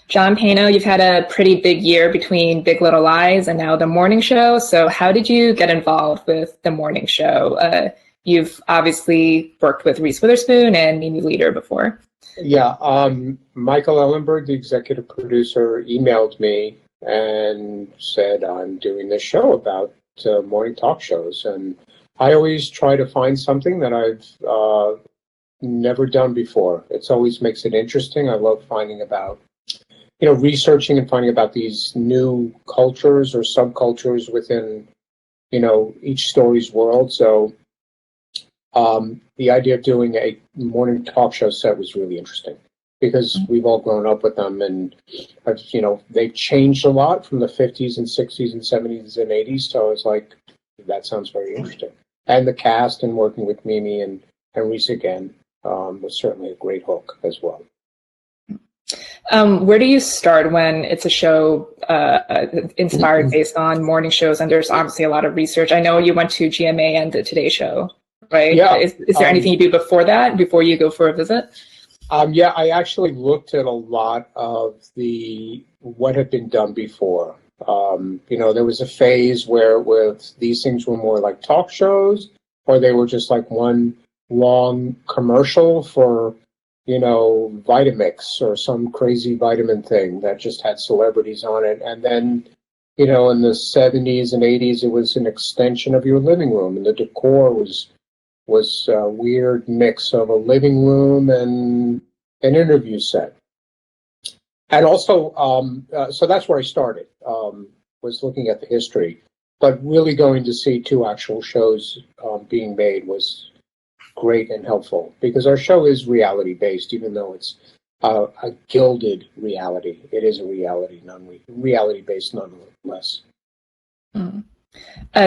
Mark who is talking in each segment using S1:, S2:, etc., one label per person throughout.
S1: John Paino, you've had a pretty big year between Big Little Lies and now The Morning Show. So how did you get involved with The Morning Show? You've obviously worked with Reese Witherspoon and Mimi Leader before.
S2: Yeah, Michael Ellenberg, the executive producer, emailed me and said, I'm doing this show about morning talk shows. And I always try to find something that I've never done before. It always makes it interesting. I love finding about, researching and finding about these new cultures or subcultures within, each story's world. So the idea of doing a morning talk show set was really interesting because we've all grown up with them, and they've changed a lot from the 50s and 60s and 70s and 80s. So I was like, that sounds very interesting. And the cast and working with Mimi and Reese again was certainly a great hook as well.
S1: Where do you start when it's a show inspired based on morning shows? And there's obviously a lot of research. I know you went to GMA and the Today Show, right?
S2: Yeah.
S1: Is there anything you do before that, before you go for a visit?
S2: Yeah, I actually looked at a lot of what had been done before. There was a phase where these things were more like talk shows, or they were just like one long commercial for, Vitamix or some crazy vitamin thing that just had celebrities on it. And then, in the 70s and 80s, it was an extension of your living room, and the decor was a weird mix of a living room and an interview set. And also, so that's where I started, was looking at the history. But really going to see two actual shows being made was great and helpful, because our show is reality-based, even though it's a gilded reality. It is a reality-based nonetheless.
S1: Mm.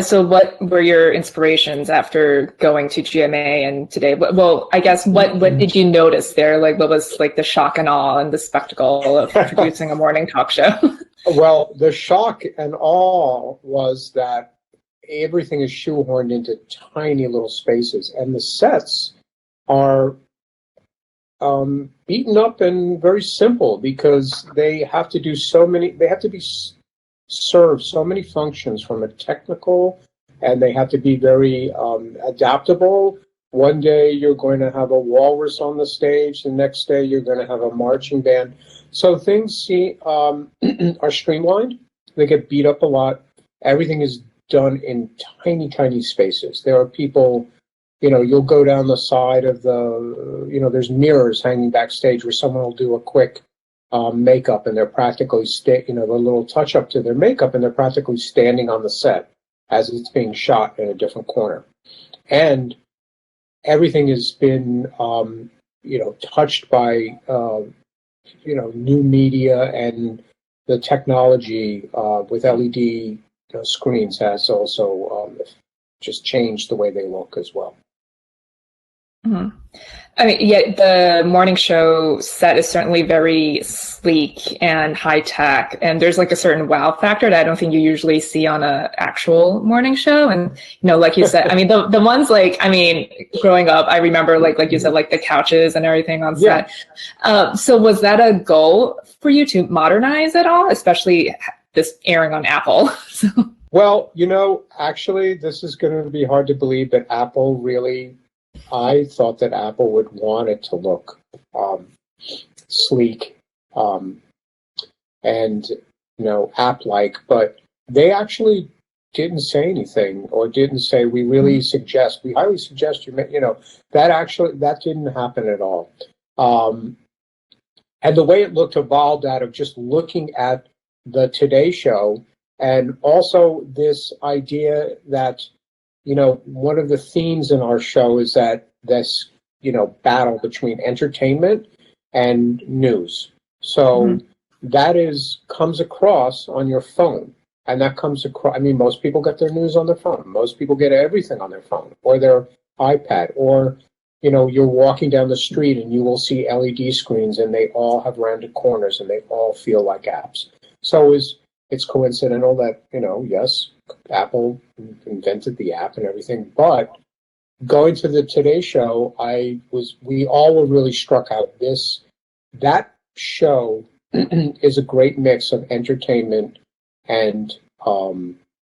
S1: So what were your inspirations after going to GMA and Today? Well, I guess what did you notice there? Like, what was like the shock and awe and the spectacle of producing a morning talk show?
S2: Well, the shock and awe was that everything is shoehorned into tiny little spaces, and the sets are beaten up and very simple because they have to serve so many functions from a technical, and they have to be very adaptable. One day you're going to have a walrus on the stage, the next day you're going to have a marching band. So things are streamlined. They get beat up a lot. Everything is done in tiny, tiny spaces. There are people, you'll go down the side of there's mirrors hanging backstage where someone will do a quick makeup, and they're practically, the little touch up to their makeup, and they're practically standing on the set as it's being shot in a different corner. And everything has been, touched by, new media, and the technology with LED screens has also just changed the way they look as well.
S1: Mm-hmm. I mean, yeah, the morning show set is certainly very sleek and high tech, and there's like a certain wow factor that I don't think you usually see on an actual morning show. And like you said, I mean, the ones growing up, I remember like you said, like the couches and everything on set. Yeah. So was that a goal for you to modernize it all, especially this airing on Apple? So.
S2: Well, actually, this is going to be hard to believe, but I thought that Apple would want it to look sleek and app-like, but they actually didn't say anything, or didn't say we highly suggest you, that didn't happen at all. And the way it looked evolved out of just looking at the Today Show, and also this idea that one of the themes in our show is that this, battle between entertainment and news. So that comes across on your phone, and that comes across. I mean, most people get their news on their phone. Most people get everything on their phone or their iPad, or you're walking down the street and you will see LED screens, and they all have rounded corners, and they all feel like apps. So it's coincidental that yes, Apple invented the app and everything, but going to the Today Show, we all were really struck out. That show is a great mix of entertainment and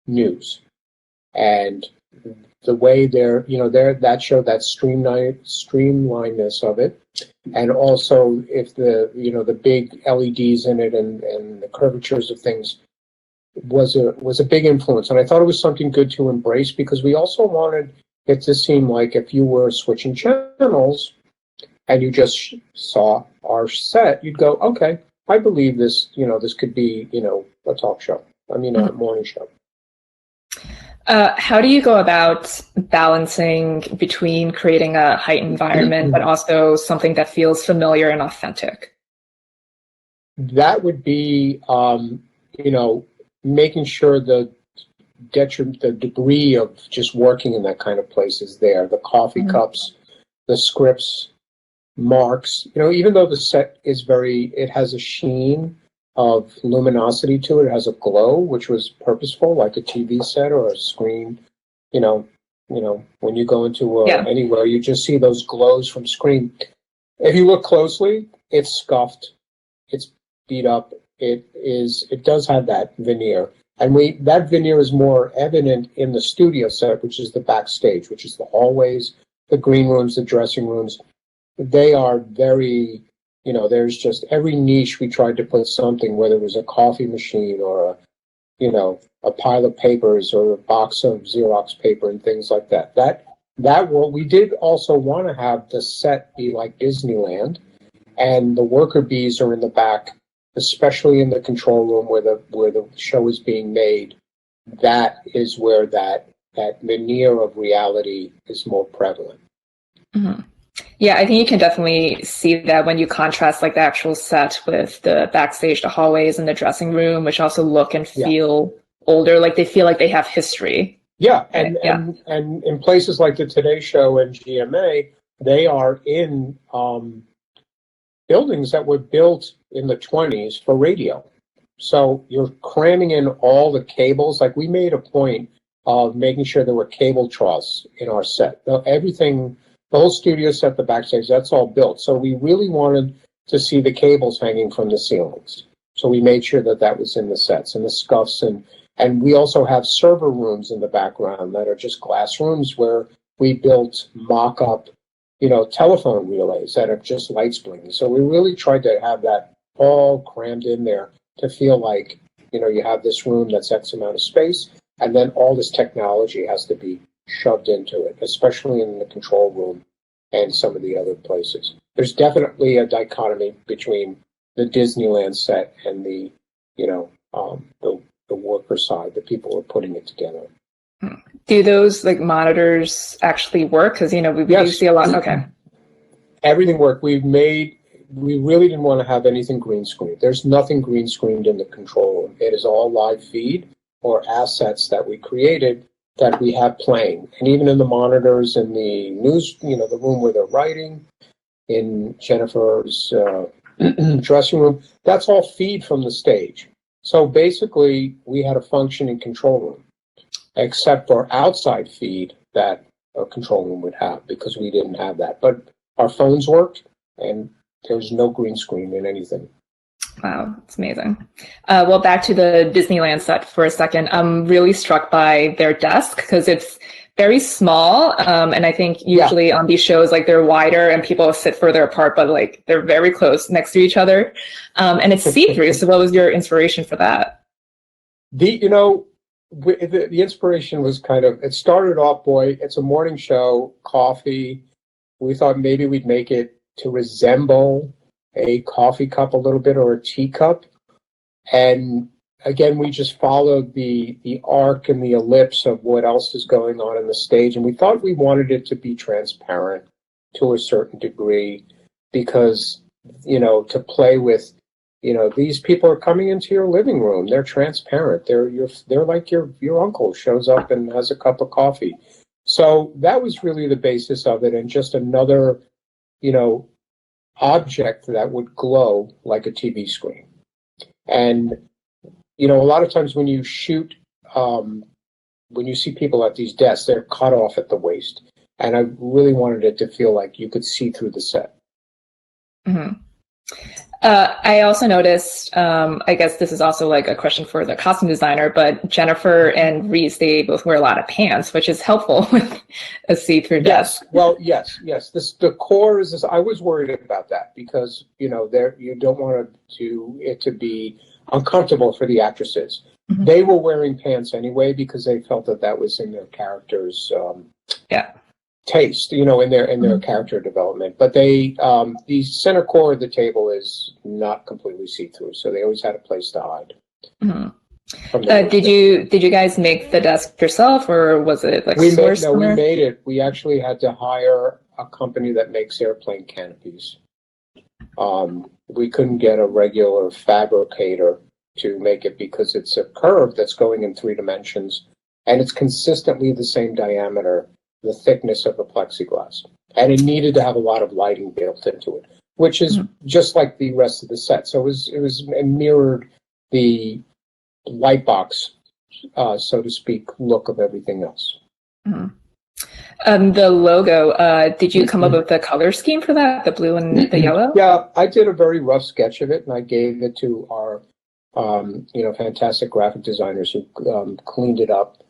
S2: news. And the way that show, that streamlinedness of it, and also if the big LEDs in it and the curvatures of things was a big influence. And I thought it was something good to embrace, because we also wanted it to seem like if you were switching channels and you just saw our set, you'd go, okay, I believe this, this could be, a talk show. I mean, a morning show.
S1: How do you go about balancing between creating a heightened environment, but also something that feels familiar and authentic?
S2: That would be, making sure the debris of just working in that kind of place is there. The coffee cups, the scripts, marks, even though the set is it has a sheen of luminosity to it. It has a glow, which was purposeful, like a TV set or a screen. When you go into anywhere, you just see those glows from screen. If you look closely, it's scuffed, it's beat up. It does have that veneer, and that veneer is more evident in the studio set, which is the backstage, which is the hallways, the green rooms, the dressing rooms. They are very. There's just every niche we tried to put something, whether it was a coffee machine or a pile of papers or a box of Xerox paper and things like that. We did also want to have the set be like Disneyland, and the worker bees are in the back, especially in the control room where the show is being made. That is where that veneer of reality is more prevalent.
S1: Mm-hmm. Yeah, I think you can definitely see that when you contrast like the actual set with the backstage, the hallways, and the dressing room, which also look and feel older, like they feel like they have history.
S2: Yeah, and in places like the Today Show and GMA, they are in buildings that were built in the 20s for radio. So you're cramming in all the cables. Like, we made a point of making sure there were cable troughs in our set. Everything. The whole studio set, the backstage, that's all built. So we really wanted to see the cables hanging from the ceilings. So we made sure that was in the sets, and the scuffs. And we also have server rooms in the background that are just glass rooms where we built mock-up, telephone relays that are just lights blinking. So we really tried to have that all crammed in there to feel like, you have this room that's X amount of space, and then all this technology has to be shoved into it, especially in the control room and some of the other places. There's definitely a dichotomy between the Disneyland set and the worker side, the people who are putting it together.
S1: Do those like monitors actually work? Because we do see a lot. Okay,
S2: everything worked. We really didn't want to have anything green screened. There's nothing green screened in the control room. It is all live feed or assets that we created that we have playing. And even in the monitors in the news, the room where they're writing, in Jennifer's dressing room, that's all feed from the stage. So basically, we had a functioning control room, except for outside feed that a control room would have, because we didn't have that. But our phones worked, and there was no green screen in anything.
S1: Wow, it's amazing. Well, back to the Disneyland set for a second. I'm really struck by their desk, because it's very small. And I think usually on these shows, like, they're wider and people sit further apart, but like they're very close next to each other. And it's see-through. So what was your inspiration for that?
S2: The inspiration was it started off, it's a morning show, coffee. We thought maybe we'd make it to resemble a coffee cup a little bit, or a teacup. And again, we just followed the arc and the ellipse of what else is going on in the stage. And we thought we wanted it to be transparent to a certain degree, because, to play with, these people are coming into your living room. They're transparent. They're like your uncle shows up and has a cup of coffee. So that was really the basis of it. And just another, object that would glow like a TV screen. And, a lot of times when you shoot, when you see people at these desks, they're cut off at the waist. and I really wanted it to feel like you could see through the set.
S1: Mm-hmm. I also noticed, I guess this is also like a question for the costume designer, but Jennifer and Reese, they both wear a lot of pants, which is helpful with a see-through desk.
S2: Yes, well, yes. The core is this. I was worried about that because there you don't want it to be uncomfortable for the actresses. Mm-hmm. They were wearing pants anyway because they felt that was in their characters. Taste, in their mm-hmm. character development. But the center core of the table is not completely see-through, so they always had a place to hide.
S1: Mm-hmm. Did you guys make the desk yourself, or was it like sourced?
S2: We made it. We actually had to hire a company that makes airplane canopies. We couldn't get a regular fabricator to make it because it's a curve that's going in 3 dimensions, and it's consistently the same diameter, the thickness of the plexiglass, and it needed to have a lot of lighting built into it, which is mm-hmm. just like the rest of the set. So it mirrored the light box, so to speak, look of everything else.
S1: Mm-hmm. The logo, did you come up with the color scheme for that, the blue and the yellow?
S2: Yeah, I did a very rough sketch of it, and I gave it to our fantastic graphic designers who cleaned it up.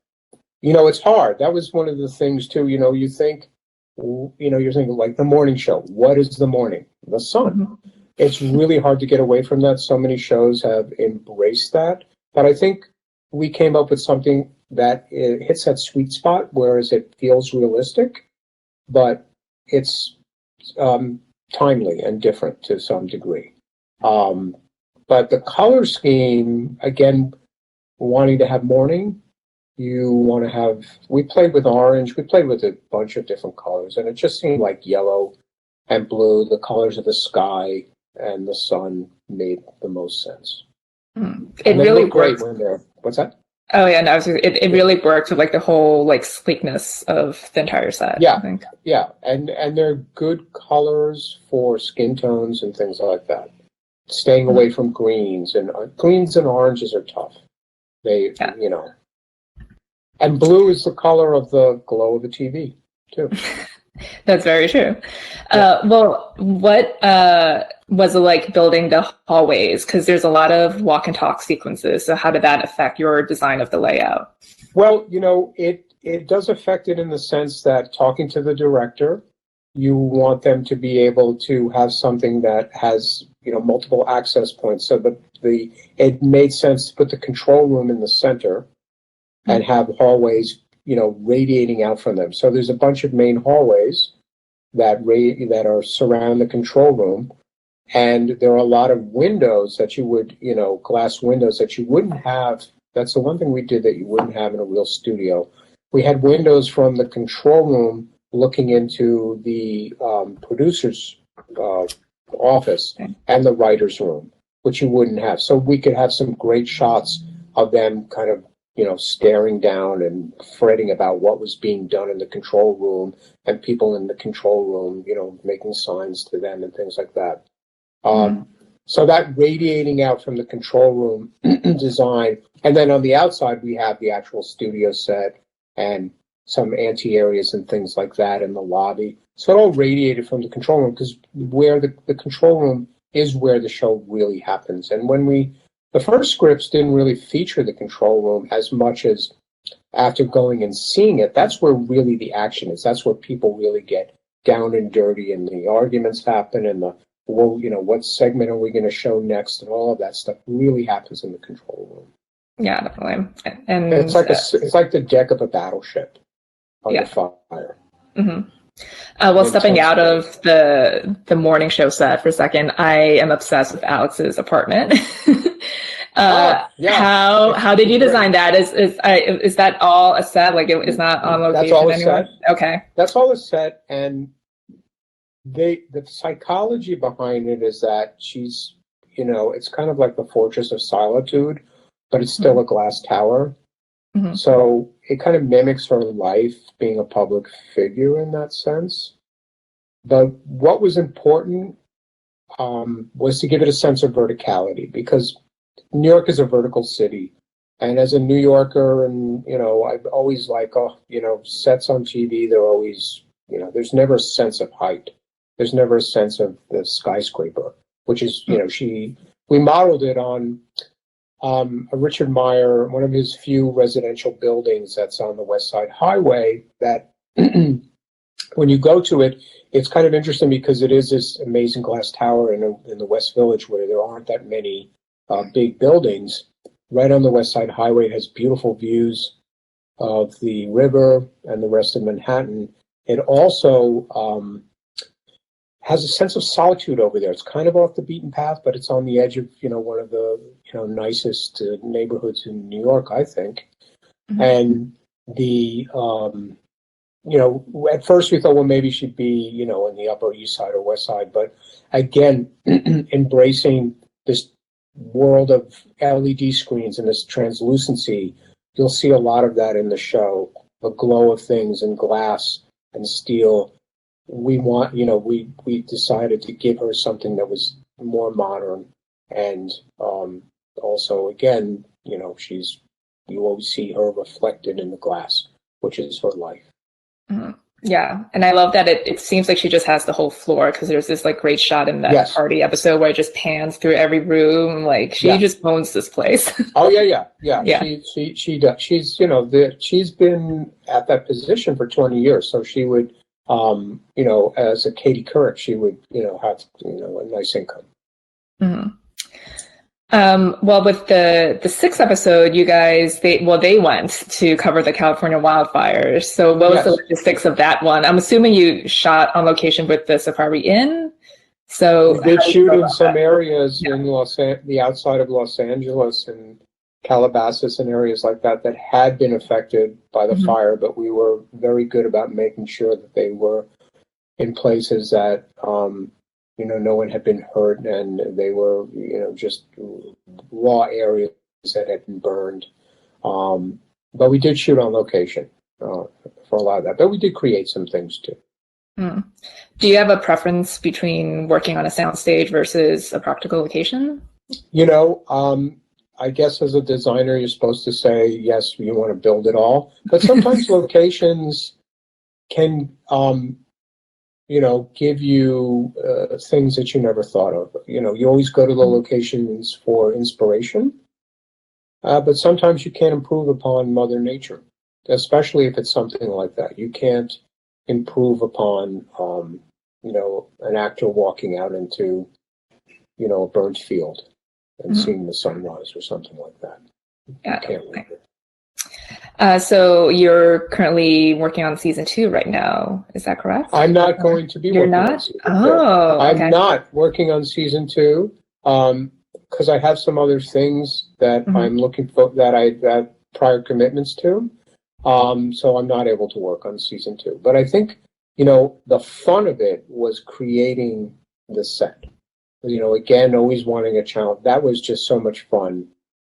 S2: It's hard. That was one of the things too. You think, you're thinking like the morning show. What is the morning? The sun. Mm-hmm. It's really hard to get away from that. So many shows have embraced that. But I think we came up with something that hits that sweet spot, whereas it feels realistic, but it's timely and different to some degree. But the color scheme, again, wanting to have morning, we played with orange, we played with a bunch of different colors, and it just seemed like yellow and blue, the colors of the sky and the sun made the most sense.
S1: It really
S2: great when they're, what's that?
S1: Oh yeah, no, it really worked with like the whole like sleekness of the entire set.
S2: Yeah,
S1: I think.
S2: Yeah, and they're good colors for skin tones and things like that. Staying away from greens and oranges are tough. And blue is the color of the glow of the TV, too.
S1: That's very true. Well, what was it like building the hallways? Because there's a lot of walk and talk sequences. So how did that affect your design of the layout?
S2: Well, it does affect it in the sense that talking to the director, you want them to be able to have something that has, multiple access points. So that it made sense to put the control room in the center and have hallways, radiating out from them. So there's a bunch of main hallways that are surround the control room, and there are a lot of windows that you would, glass windows that you wouldn't have. That's the one thing we did that you wouldn't have in a real studio. We had windows from the control room looking into the producer's office and the writer's room, which you wouldn't have. So we could have some great shots of them kind of staring down and fretting about what was being done in the control room, and people in the control room, making signs to them and things like that. So that radiating out from the control room design. And then on the outside, we have the actual studio set and some ante areas and things like that in the lobby. So it all radiated from the control room, because where the control room is where the show really happens. And the first scripts didn't really feature the control room as much as after going and seeing it, that's where really the action is. That's where people really get down and dirty and the arguments happen and what segment are we going to show next, and all of that stuff really happens in the control room.
S1: Yeah, definitely. And
S2: it's like the deck of a battleship under fire.
S1: Mm-hmm. Well, stepping out of the morning show set for a second, I am obsessed with Alex's apartment. How did you design that? Is that all a set? Like it's not on location
S2: that's all
S1: anywhere?
S2: Set.
S1: Okay.
S2: That's all a set, and the psychology behind it is that she's, it's kind of like the Fortress of Solitude, but it's still a glass tower. Mm-hmm. So it kind of mimics her life being a public figure in that sense. But what was important was to give it a sense of verticality, because New York is a vertical city. And as a New Yorker, and, I've always sets on TV, they're always there's never a sense of height. There's never a sense of the skyscraper, which is, we modeled it on a Richard Meyer, one of his few residential buildings that's on the West Side Highway that when you go to it, it's kind of interesting because it is this amazing glass tower in the West Village where there aren't that many big buildings. Right on the West Side Highway, it has beautiful views of the river and the rest of Manhattan. It also has a sense of solitude over there. It's kind of off the beaten path, but it's on the edge of, one of the, nicest neighborhoods in New York, I think. Mm-hmm. And the, at first we thought, well, maybe she'd be, in the Upper East Side or West Side. But again, embracing this world of LED screens and this translucency, you'll see a lot of that in the show, the glow of things and glass and steel. We want, we decided to give her something that was more modern. And also, again, you always see her reflected in the glass, which is her life.
S1: Mm-hmm. Yeah. And I love that it seems like she just has the whole floor, because there's this great shot in that party episode where it just pans through every room. She just owns this place.
S2: Oh, yeah. She does. She's, she's been at that position for 20 years. So she would, as a Katie Couric, she would, have, a nice income.
S1: Mm-hmm. Well, with the sixth episode, you guys, they went to cover the California wildfires. So what was the logistics of that one? I'm assuming you shot on location with the Safari Inn. So
S2: we did shoot in some areas in the outside of Los Angeles and Calabasas and areas like that had been affected by the fire, but we were very good about making sure that they were in places that, no one had been hurt, and they were, just raw areas that had been burned. But we did shoot on location for a lot of that. But we did create some things too.
S1: Mm. Do you have a preference between working on a soundstage versus a practical location?
S2: I guess as a designer, you're supposed to say, yes, you want to build it all. But sometimes locations can give you things that you never thought of. You always go to the locations for inspiration, but sometimes you can't improve upon Mother Nature, especially if it's something like that. You can't improve upon, an actor walking out into, a burnt field and seeing the sunrise or something like that.
S1: Yeah.
S2: You can't leave it.
S1: So you're currently working on season 2 right now. Is that correct?
S2: I'm not going to be
S1: You're
S2: working
S1: not?
S2: on season 2.
S1: Oh, okay.
S2: I'm not working on season 2 because I have some other things that I'm looking for that I have prior commitments to. So I'm not able to work on season 2. But I think, the fun of it was creating the set. Again, always wanting a challenge. That was just so much fun.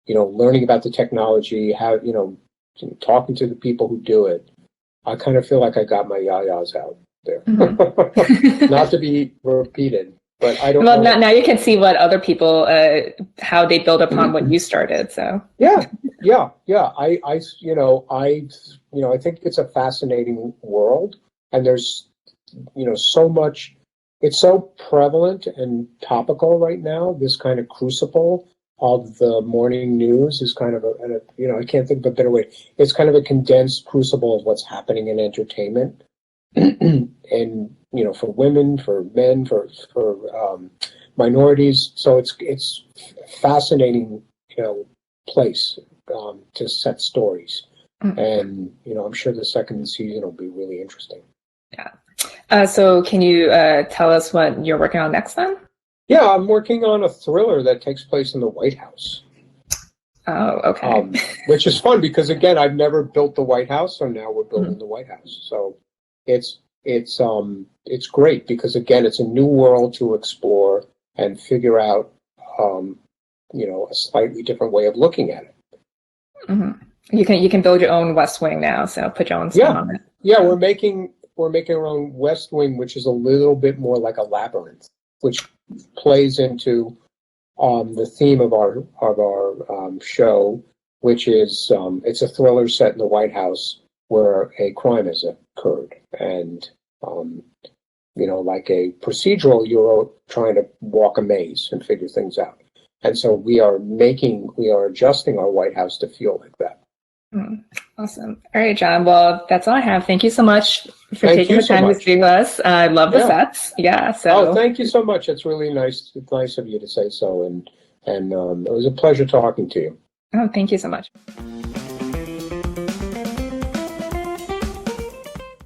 S2: Learning about the technology, how, talking to the people who do it. I kind of feel like I got my yayas out there. Not to be repeated, but I don't know.
S1: Well, now you can see what other people, how they build upon what you started. So
S2: yeah. I think it's a fascinating world, and there's, so much. It's so prevalent and topical right now. This kind of crucible of the morning news is kind of I can't think of a better way. It's kind of a condensed crucible of what's happening in entertainment, and for women, for men, for minorities. So it's fascinating, place to set stories, and I'm sure the second season will be really interesting.
S1: Yeah. So can you tell us what you're working on next then?
S2: Yeah, I'm working on a thriller that takes place in the White House.
S1: Oh, okay.
S2: Which is fun because, again, I've never built the White House, so now we're building the White House. So it's great because, again, it's a new world to explore and figure out, a slightly different way of looking at it.
S1: Mm-hmm. You can build your own West Wing now, so put your own spin on it.
S2: Yeah, we're making our own West Wing, which is a little bit more like a labyrinth, which plays into the theme of our show, which is it's a thriller set in the White House where a crime has occurred, and Like a procedural, you're trying to walk a maze and figure things out. And so we are adjusting our White House to feel like that.
S1: Awesome. All right, John. Well, that's all I have. Thank you so much for
S2: Thank
S1: taking
S2: you
S1: the
S2: so
S1: time to
S2: much.
S1: speak with us. I love the sets. Yeah. So.
S2: Oh, thank you so much. It's really nice. It's nice of you to say so. And it was a pleasure talking to you.
S1: Oh, thank you so much.